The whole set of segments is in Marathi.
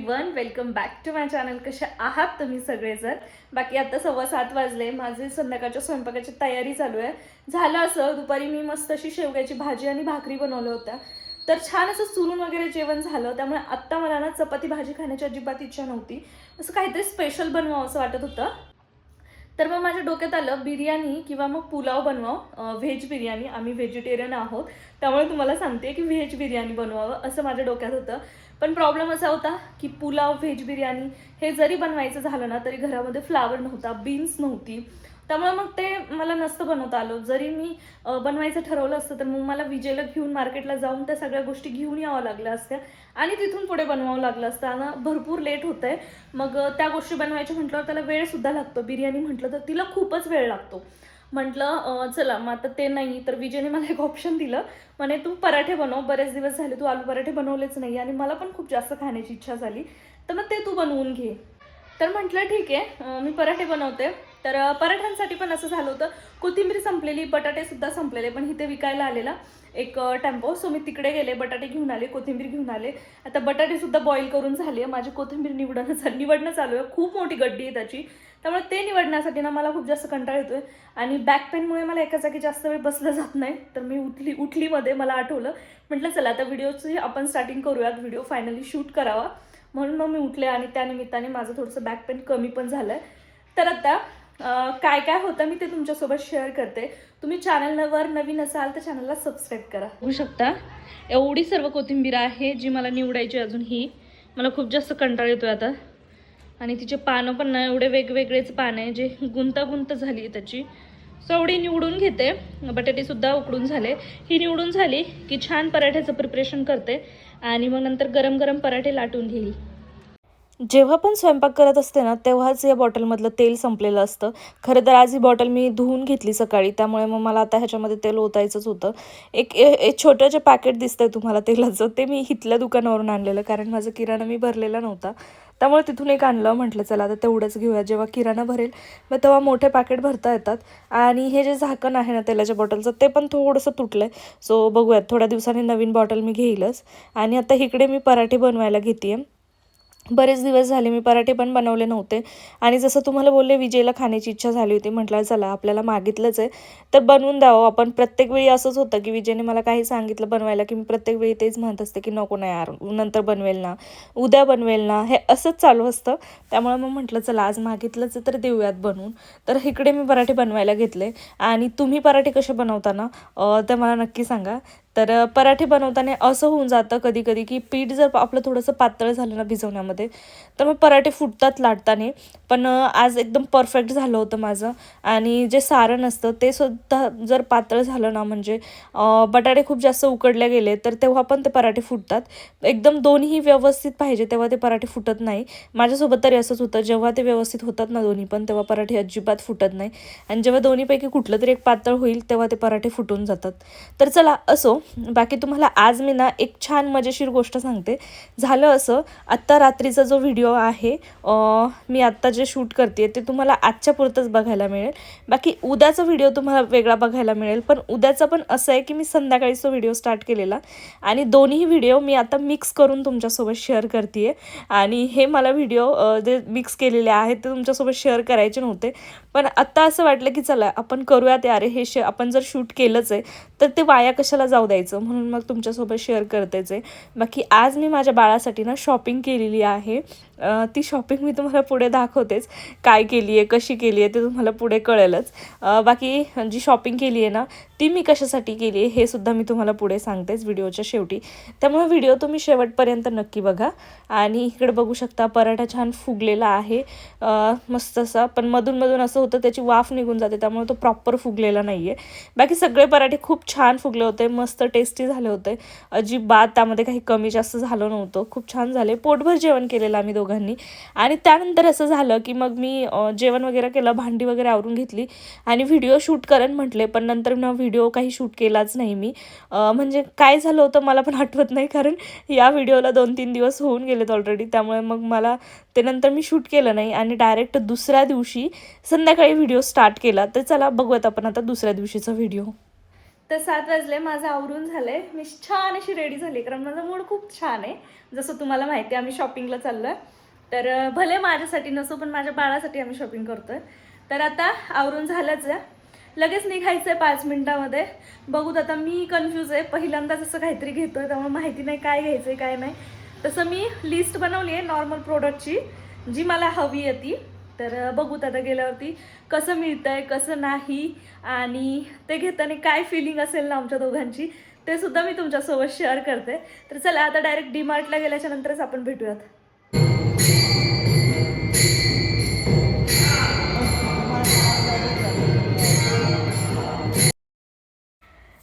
Everyone, welcome back to my channel. कसे आहात तुम्ही सगळेजण? बाकी आता 7:15 वाजले. माझे संध्याकाळच्या स्वयंपाकाची तयारी चालू आहे. झालं असं, दुपारी मी मस्त अशी शेवग्याची भाजी आणि भाकरी बनवल्या होत्या, तर छान असं चुरून वगैरे जेवण झालं. त्यामुळे आत्ता मला ना चपाती भाजी खाण्याची अजिबात इच्छा नव्हती. असं काहीतरी स्पेशल बनवावं असं वाटत होतं. तर मग माझ्या डोक्यात आलं बिर्याणी किंवा मग पुलाव बनवावं. व्हेज बिर्याणी, आम्ही व्हेजिटेरियन आहोत त्यामुळे तुम्हाला सांगते की व्हेज बिर्याणी बनवावं असं माझ्या डोक्यात होतं. पण प्रॉब्लेम असा होता की पुलाव व्हेज बिर्याणी हे जरी बनवायचं झालं ना तरी घरामध्ये फ्लावर नव्हता, बीन्स नव्हती, त्यामुळे मग ते मला नसतं बनवता आलं. जरी मी बनवायचं ठरवलं असतं तर मग मला विजेला घेऊन मार्केटला जाऊन त्या सगळ्या गोष्टी घेऊन यावं लागल्या असत्या आणि तिथून पुढे बनवावं लागलं असतं आणि भरपूर लेट होतंय. मग त्या गोष्टी बनवायच्या म्हटल्यावर त्याला वेळसुद्धा लागतो. बिर्याणी म्हटलं तर तिला खूपच वेळ लागतो. म्हटलं चला मग आता ते नाही तर विजयने मला एक ऑप्शन दिलं, म्हणे तू पराठे बनव, बरेच दिवस झाले तू आलू पराठे बनवलेच नाही आणि मला पण खूप जास्त खाण्याची इच्छा झाली, तर मग ते तू बनवून घे. तर म्हटलं ठीक आहे, मी पराठे बनवते. तर पराठ्यांसाठी पण असं झालं होतं, कोथिंबीर संपलेली, बटाटेसुद्धा संपलेले, पण इथे विकायला आलेला एक टेम्पो, सो मी तिकडे गेले, बटाटे घेऊन आले, कोथिंबीर घेऊन आले. आता बटाटेसुद्धा बॉईल करून झाली आहे, माझी कोथिंबीर निवडणं चालू आहे. खूप मोठी गड्डी आहे त्याची, त्यामुळे ते निवडण्यासाठी ना मला खूप जास्त कंटाळा येतोय आणि बॅक पेनमुळे मला एका जागी जास्त वेळ बसलं जात नाही. तर मी उठलीमध्ये मला आठवलं, म्हटलं चला आता व्हिडिओची आपण स्टार्टिंग करूयात, व्हिडिओ फायनली शूट करावा. म्हणून मग मी उठले आणि त्यानिमित्ताने माझं थोडंसं बॅक पेन कमी पण झालं आहे. तर आता काय काय होतं मी ते तुमच्यासोबत शेअर करते. तुम्ही चॅनलवर नवीन असाल तर चॅनलला सबस्क्राईब करा. बघू शकता एवढी सर्व कोथिंबीर आहे जी मला निवडायची. अजून ही मला खूप जास्त कंटाळा येतोय आता. आणि तिचे पानं पण ना एवढे वेगवेगळेच पान आहे, जे गुंतागुंत झाली आहे त्याची. सो एवढी निवडून घेते. बटाटेसुद्धा उकडून झाले. ही निवडून झाली की छान पराठ्याचं प्रिपरेशन करते आणि मग नंतर गरम गरम पराठे लाटून घेईल. जेव्हा पण स्वयंपाक करत असते ना तेव्हाच या बॉटलमधलं तेल संपलेलं असतं. खरं तर आज ही बॉटल मी धुवून घेतली सकाळी, त्यामुळे मग मला आता ह्याच्यामध्ये तेल ओतायचंच होतं. एक छोटं जे पॅकेट दिसतंय तुम्हाला तेलाचं, ते मी इथल्या दुकानावरून आणलेलं, कारण माझं किराणा मी भरलेला नव्हता, त्यामुळे तिथून एक आणलं. म्हटलं चला आता तेवढंच घेऊया, जेव्हा किराणा भरेल मग तेव्हा मोठे पॅकेट भरता येतात. आणि हे जे झाकण आहे ना तेलाच्या बॉटलचं ते पण थोडंसं तुटलं आहे. सो बघूयात, थोड्या दिवसांनी नवीन बॉटल मी घेईलच. आणि आता इकडे मी पराठे बनवायला घेते. बरेच दिवस झाले मी पराठे पण बनवले नव्हते आणि जसं तुम्हाला बोलले विजयला खाण्याची इच्छा झाली होती, म्हटलं चला आपल्याला मागितलंच आहे तर बनवून द्यावं आपण. प्रत्येक वेळी असंच होतं की विजयने मला काही सांगितलं बनवायला की मी प्रत्येक वेळी तेच म्हणत असते की नको नाही यार, नंतर बनवेल ना, उद्या बनवेल ना, हे असंच चालू असतं. त्यामुळे मग म्हटलं चला आज मागितलंच आहे तर देऊयात बनवून. तर इकडे मी पराठे बनवायला घेतले. आणि तुम्ही पराठे कसे बनवता ना तर मला नक्की सांगा. तर पराठे बनवताना असं होऊन जातं कधी कधी की पीठ जर आपलं थोडंसं पातळ झालं ना भिजवण्यामध्ये तर मग पराठे फुटतात लाटताना. पण आज एकदम परफेक्ट झालं होतं माझं. आणि जे सारण असतं ते सुद्धा जर पातळ झालं ना, म्हणजे बटाटे खूप जास्त उकडले गेले तर तेव्हा पण ते पराठे फुटतात. एकदम दोन्ही व्यवस्थित पाहिजे तेव्हा ते पराठे फुटत नाही. माझ्यासोबत तरी असंच होतं, जेव्हा ते व्यवस्थित होतात ना दोन्ही पण तेव्हा पराठे अजिबात फुटत नाही. आणि जेव्हा दोन्हीपैकी कुठलं तरी एक पातळ होईल तेव्हा ते पराठे फुटून जातात. तर चला असो, बाकी तुम्हाला आज मी ना एक छान मजेशीर गोष्ट सांगते. झालं असं, आत्ता रात्रीचा जो व्हिडिओ आहे मी आत्ता जे शूट करते ते तुम्हाला आजच्या पुरतंच बघायला मिळेल. बाकी उद्याचा व्हिडिओ तुम्हाला वेगळा बघायला मिळेल. पण उद्याचं पण असं आहे की मी संध्याकाळीच तो व्हिडिओ स्टार्ट केलेला आणि दोन्ही व्हिडिओ मी आता मिक्स करून तुमच्यासोबत शेअर करते आहे. आणि हे मला व्हिडिओ जे मिक्स केलेले आहेत ते तुमच्यासोबत शेअर करायचे नव्हते, पण आत्ता असं वाटलं की चला आपण करूयात यार, हे आपण जर शूट केलंच आहे तर ते वाया कशाला जाऊ द्यायचं, म्हणून मग तुमच्यासोबत शेअर करतेच आहे. बाकी आज मी माझ्या बाळासाठी ना शॉपिंग केलेली आहे. ती शॉपिंग मी तुम्हाला पुढे दाखवतेच, काय केली आहे कशी केली आहे ते तुम्हाला पुढे कळेलच. बाकी जी शॉपिंग केली आहे ना ती मी कशासाठी केली आहे हे सुद्धा मी तुम्हाला पुढे सांगतेच व्हिडिओच्या शेवटी. त्यामुळे व्हिडिओ तुम्ही शेवटपर्यंत नक्की बघा. आणि इकडे बघू शकता पराठा छान फुगलेला आहे मस्त असा, पण मधून मधून असं होतं त्याची वाफ निघून जाते त्यामुळे तो प्रॉपर फुगलेला नाही आहे. बाकी सगळे पराठे खूप छान फुगले होते, मस्त टेस्टी झाले होते, अजिबात त्यामध्ये काही कमी जास्त झालं नव्हतं, खूप छान झाले. पोटभर जेवण केलेलं आम्ही दोघांनी. आणि त्यानंतर असं झालं की मग मी जेवण वगैरे केलं, भांडी वगैरे आवरून घेतली आणि व्हिडिओ शूट करेन म्हटले, पण नंतर ना व्हिडिओ काही शूट केलाच नाही मी. म्हणजे काय झालं होतं मला पण आठवत नाही, कारण या व्हिडिओला 2-3 दिवस होऊन गेलेत ऑलरेडी. त्यामुळे मग मला ते नंतर मी शूट केलं नाही आणि डायरेक्ट दुसऱ्या दिवशी संध्याकाळी व्हिडिओ स्टार्ट केला. तर चला बघूयात आपण आता दुसऱ्या दिवशीचा व्हिडिओ. तर 7 वाजले, माझं आवरून झालंय, मी छान अशी रेडी झाली कारण माझा मूड खूप छान आहे. जसं तुम्हाला माहिती आहे आम्ही शॉपिंगला चाललोय. तर भले माझ्यासाठी नसो पण माझ्या बाळासाठी आम्ही शॉपिंग करतोय. तर आता आवरून झालंच आहे, लगेच निघायचं आहे 5 मिनिटामध्ये. बघूत आता, मी कन्फ्यूज आहे, पहिल्यांदाच असं काहीतरी घेतोय त्यामुळे माहिती नाही काय घ्यायचं आहे काय नाही. तसं मी लिस्ट बनवली आहे नॉर्मल प्रोडक्टची जी मला हवी आहे ती. तर बघूत आता गेल्यावरती कसं मिळतंय कसं नाही आणि ते घेताना काय फिलिंग असेल ना आमच्या दोघांची ते सुद्धा मी तुमच्यासोबत शेअर करते. तर चला आता डायरेक्ट डीमार्टला गेल्याच्या नंतरच आपण भेटूयात.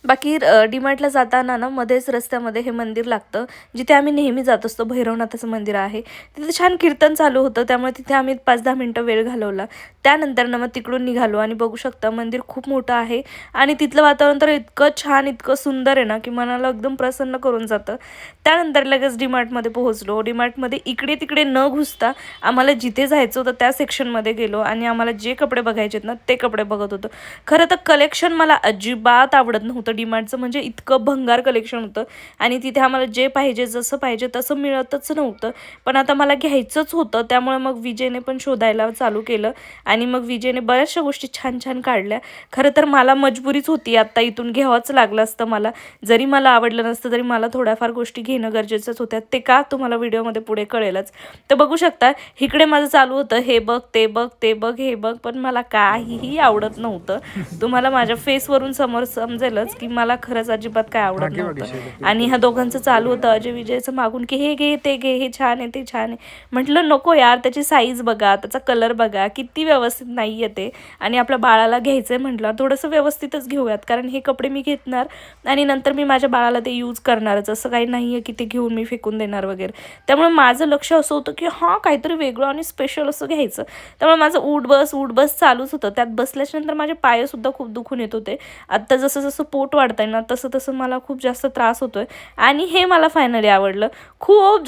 बाकी डीमार्टला जाताना ना मध्येच रस्त्यामध्ये हे मंदिर लागतं जिथे आम्ही नेहमी जात असतो. भैरवनाथाचं मंदिर आहे तिथे. छान कीर्तन चालू होतं त्यामुळे तिथे आम्ही 5-10 मिनटं वेळ घालवला. त्यानंतर ना मग तिकडून निघालो आणि बघू शकता मंदिर खूप मोठं आहे आणि तिथलं वातावरण तर इतकं छान इतकं सुंदर आहे ना की मनाला एकदम प्रसन्न करून जातं. त्यानंतर लगेच डीमार्टमध्ये पोहोचलो. डीमार्टमध्ये इकडे तिकडे न घुसता आम्हाला जिथे जायचं होतं त्या सेक्शनमध्ये गेलो आणि आम्हाला जे कपडे बघायचे आहेत ना ते कपडे बघत होतो. खरं तर कलेक्शन मला अजिबात आवडत नव्हतं डीमार्टचं, म्हणजे इतकं भंगार कलेक्शन होतं आणि तिथे आम्हाला जे पाहिजे जसं पाहिजे तसं मिळतच नव्हतं. पण आता मला घ्यायचंच होतं त्यामुळे मग विजयने पण शोधायला चालू केलं आणि मग विजयने बऱ्याचशा गोष्टी छान छान काढल्या. खरं तर मला मजबुरीच होती, आत्ता इथून घ्यावंच लागलं असतं मला. जरी मला आवडलं नसतं तरी मला थोड्याफार गोष्टी घेणं गरजेचंच होत्या. ते का तुम्हाला व्हिडिओमध्ये पुढे कळेलच. तर बघू शकता इकडे माझं चालू होतं हे बघ ते बघ ते बघ हे बघ, पण मला काहीही आवडत नव्हतं. तुम्हाला माझ्या फेसवरून समोर समजेलच की मला खरंच अजिबात काय आवडत नव्हतं. आणि ह्या दोघांचं चालू होतं अजय विजयचं मागून की हे घे ते घे, हे छान आहे ते छान आहे. म्हटलं नको यार, त्याची साईज बघा, त्याचा कलर बघा, किती व्यवस्थित नाही आहे ते. आणि आपल्या बाळाला घ्यायचं आहे म्हटलं थोडंसं व्यवस्थितच घेऊयात कारण हे कपडे मी घेणार आणि नंतर मी माझ्या बाळाला ते यूज करणारच. असं काही नाही आहे की ते घेऊन मी फेकून देणार वगैरे. त्यामुळे माझं लक्ष असं होतं की हां काहीतरी वेगळं आणि स्पेशल असं घ्यायचं. त्यामुळे माझं उठ बस चालूच होतं. त्यात बसल्याच्यानंतर माझे पायसुद्धा खूप दुखून येत होते. आत्ता जसं जसं पोट वाढतंय ना तसं तसं मला खूप जास्त त्रास होतोय आणि हे मला फायनली आवडलं. खूप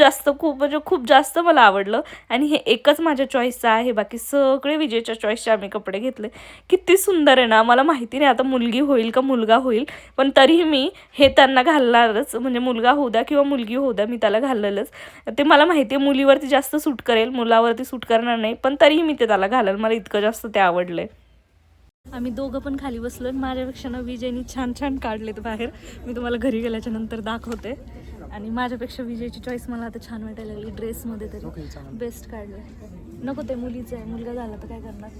जास्त मला आवडलं आणि हे एकच माझ्या चॉईसचं आहे. बाकी सगळे विजयच्या चॉईसचे आम्ही कपडे घेतले. किती सुंदर आहे ना. मला माहिती नाही आता मुलगी होईल का मुलगा होईल, पण तरीही मी हे त्यांना घालणारच. म्हणजे मुलगा होऊ द्या किंवा मुलगी होऊ द्या मी त्याला घाललेलंच. ते मला माहिती आहे मुलीवरती जास्त सूट करेल, मुलावरती सूट करणार नाही, पण तरीही मी ते त्याला घालेल. मला इतकं जास्त ते आवडलंय. आम्ही दोघं पण खाली बसलो. माझ्यापेक्षा ना विजयनी छान छान काढलेत बाहेर. मी तुम्हाला घरी गेल्याच्या नंतर दाखवते. आणि माझ्यापेक्षा विजयची चॉईस मला आता छान वाटायला लागली. ड्रेसमध्ये तरी बेस्ट काढलं. नको ते मुलीचं आहे, मुलगा झाला तर काय करणार.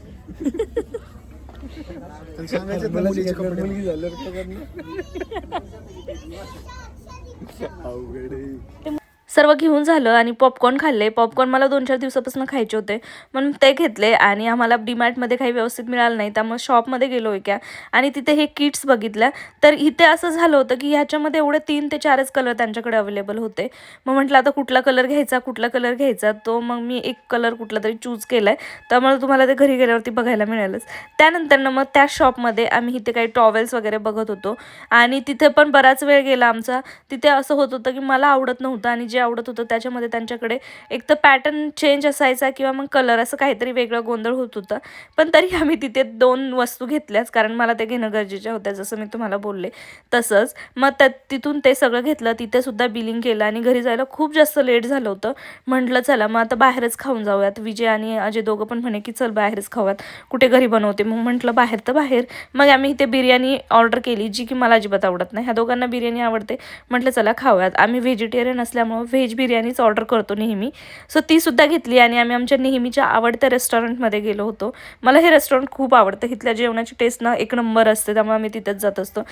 सर्व घेऊन झालं आणि पॉपकॉर्न खाल्ले. पॉपकॉर्न मला 2-4 दिवसापासून खायचे होते म्हणून ते घेतले आणि आम्हाला डीमार्टमध्ये काही व्यवस्थित मिळालं नाही त्यामुळे शॉपमध्ये गेलो एका आणि तिथे हे किट्स बघितल्या. तर इथे असं झालं होतं की ह्याच्यामध्ये एवढे 3 ते 4च कलर त्यांच्याकडे अवेलेबल होते. मग म्हटलं आता कुठला कलर घ्यायचा तो मग मी एक कलर कुठला तरी चूज केला आहे. त्यामुळे तुम्हाला ते घरी गेल्यावरती बघायला मिळेलच. त्यानंतर मग त्या शॉपमध्ये आम्ही इथे काही टॉवेल्स वगैरे बघत होतो आणि तिथे पण बराच वेळ गेला आमचा. तिथे असं होत होतं की मला आवडत नव्हतं आणि जे आवडत होतं त्याच्यामध्ये त्यांच्याकडे एक तर पॅटर्न चेंज असायचा किंवा मग कलर असं काहीतरी वेगळं गोंधळ होत होता. पण तरी आम्ही तिथे 2 वस्तू घेतल्याच कारण मला ते घेणं गरजेच्या होत्या जसं मी तुम्हाला बोलले तसंच. मग तिथून ते सगळं घेतलं. तिथे सुद्धा बिलिंग केलं आणि घरी जायला खूप जास्त लेट झालं होतं. म्हटलं चला मग आता बाहेरच खाऊन जाऊयात. विजय आणि अजय दोघं पण म्हणे की चल बाहेरच खाऊयात, कुठे घरी बनवते. मग म्हटलं बाहेर तर बाहेर. मग आम्ही इथे बिर्याणी ऑर्डर केली जी की मला अजिबात आवडत नाही. ह्या दोघांना बिर्याणी आवडते. म्हटलं चला खाऊयात. आम्ही व्हेजिटेरियन असल्यामुळे व्हेज बिर्याणीच ऑर्डर करतो नेहमी. सो ती सुद्धा घेतली आणि आम्ही आमच्या नेहमीच्या आवडत्या रेस्टॉरंटमध्ये गेलो होतो. मला हे रेस्टॉरंट खूप आवडतं. इथल्या जेवणाची टेस्ट ना एक नंबर असते त्यामुळे आम्ही तिथेच जात असतो.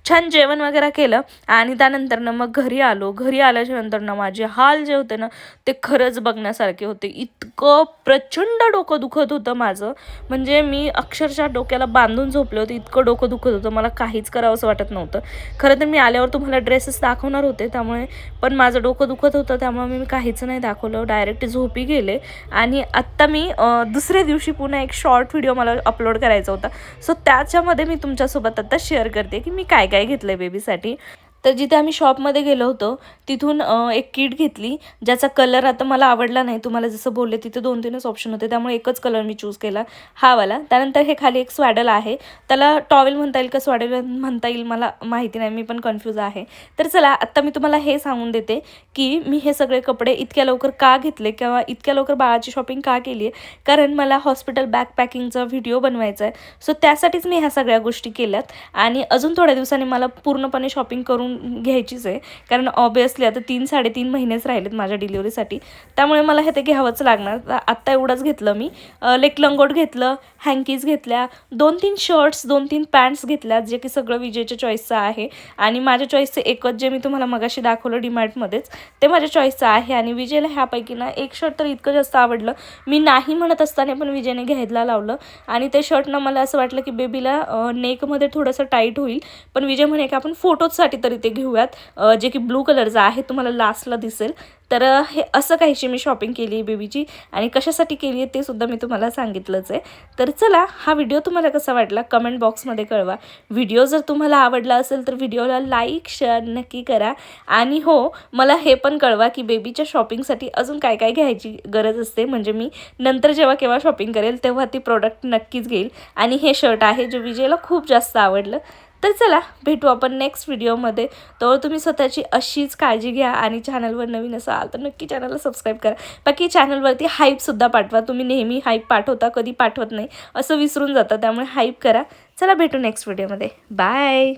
छान जेवण वगैरे केलं आणि त्यानंतर ना मग घरी आलो. घरी आल्याच्या नंतर ना माझे हाल जे होते ना ते खरंच बघण्यासारखे होते. इतकं प्रचंड डोकं दुखत होतं माझं, म्हणजे मी अक्षरशः डोक्याला बांधून झोपले होते. इतकं डोकं दुखत होतं मला काहीच करावंसं वाटत नव्हतं. खरं तर मी आल्यावर तुम्हाला ड्रेसेस दाखवणार होते त्यामुळे, पण माझं डोकं दुखत होतं त्यामुळे मी काहीच नाही दाखवलं. डायरेक्ट झोपी गेले आणि आत्ता मी दुसऱ्या दिवशी पुन्हा एक शॉर्ट व्हिडिओ मला अपलोड करायचा होता. सो त्याच्यामध्ये मी तुमच्यासोबत आता शेअर करते की मी काय काय घेतलं आहे बेबीसाठी. तर जिथे आम्ही शॉपमध्ये गेलो होतो तिथून एक किट घेतली, ज्याचा कलर आता मला आवडला नाही. तुम्हाला जसं बोलले तिथे 2-3च ऑप्शन होते, त्यामुळे एकच कलर मी चूज केला, हा वाला. त्यानंतर हे खाली एक स्वॅडल आहे, त्याला टॉवेल म्हणता येईल का स्वॅडल म्हणता येईल मला माहिती नाही, मी पण कन्फ्यूज आहे. तर चला आत्ता मी तुम्हाला हे सांगून देते की मी हे सगळे कपडे इतक्या लवकर का घेतले किंवा इतक्या लवकर बाळाची शॉपिंग का केली आहे. कारण मला हॉस्पिटल बॅकपॅकिंगचा व्हिडिओ बनवायचा आहे, सो त्यासाठीच मी ह्या सगळ्या गोष्टी केल्यात. आणि अजून थोड्या दिवसांनी मला पूर्णपणे शॉपिंग करून घ्यायचीच आहे, कारण ऑब्वियसली आता 3-3.5 महिनेच राहिलेत माझ्या डिलिव्हरीसाठी, त्यामुळे मला हे ते घ्यावंच लागणार. तर आत्ता एवढंच घेतलं मी. लेक लंगोट घेतलं, हँकीज घेतल्या, 2-3 शर्ट्स, 2-3 पॅन्ट्स घेतल्या, जे की सगळं विजयच्या चॉईसचं आहे. आणि माझ्या चॉईसचं एकच जे मी तुम्हाला मगाशी दाखवलं डीमार्टमध्येच, ते माझ्या चॉईसचं आहे. आणि विजयला ह्यापैकी ना एक शर्ट तर इतकं जास्त आवडलं, मी नाही म्हणत असताना पण विजयने घ्यायला लावलं. आणि ते शर्ट ना मला असं वाटलं की बेबीला नेकमध्ये थोडंसं टाईट होईल, पण विजय म्हणे की आपण फोटोजसाठी तरी ते घेऊयात, जे की ब्लू कलरचं आहे, तुम्हाला लास्टला दिसेल. तर हे असं काहीशी मी शॉपिंग केली आहे बेबीची, आणि कशासाठी केली आहे ते सुद्धा मी तुम्हाला सांगितलंच आहे. तर चला, हा व्हिडिओ तुम्हाला कसा वाटला कमेंट बॉक्समध्ये कळवा. व्हिडिओ जर तुम्हाला आवडला असेल तर व्हिडिओला लाईक शेअर नक्की करा. आणि हो, मला हे पण कळवा की बेबीच्या शॉपिंगसाठी अजून काय काय घ्यायची गरज असते, म्हणजे मी नंतर जेव्हा केव्हा शॉपिंग करेल तेव्हा ती प्रोडक्ट नक्कीच घेईल. आणि हे शर्ट आहे जे विजयला खूप जास्त आवडलं. तर चला, भेटू आपण नेक्स्ट व्हिडिओमध्ये. तर तुम्ही स्वतःची अशीच काळजी घ्या, आणि चॅनलवर नवीन असाल तर नक्की चॅनलला सबस्क्राईब करा. बाकी चॅनलवरती हाईपसुद्धा पाठवा, तुम्ही नेहमी हाईप पाठवता, कधी पाठवत नाही असं विसरून जाता, त्यामुळे हाईप करा. चला, भेटू नेक्स्ट व्हिडिओमध्ये. बाय.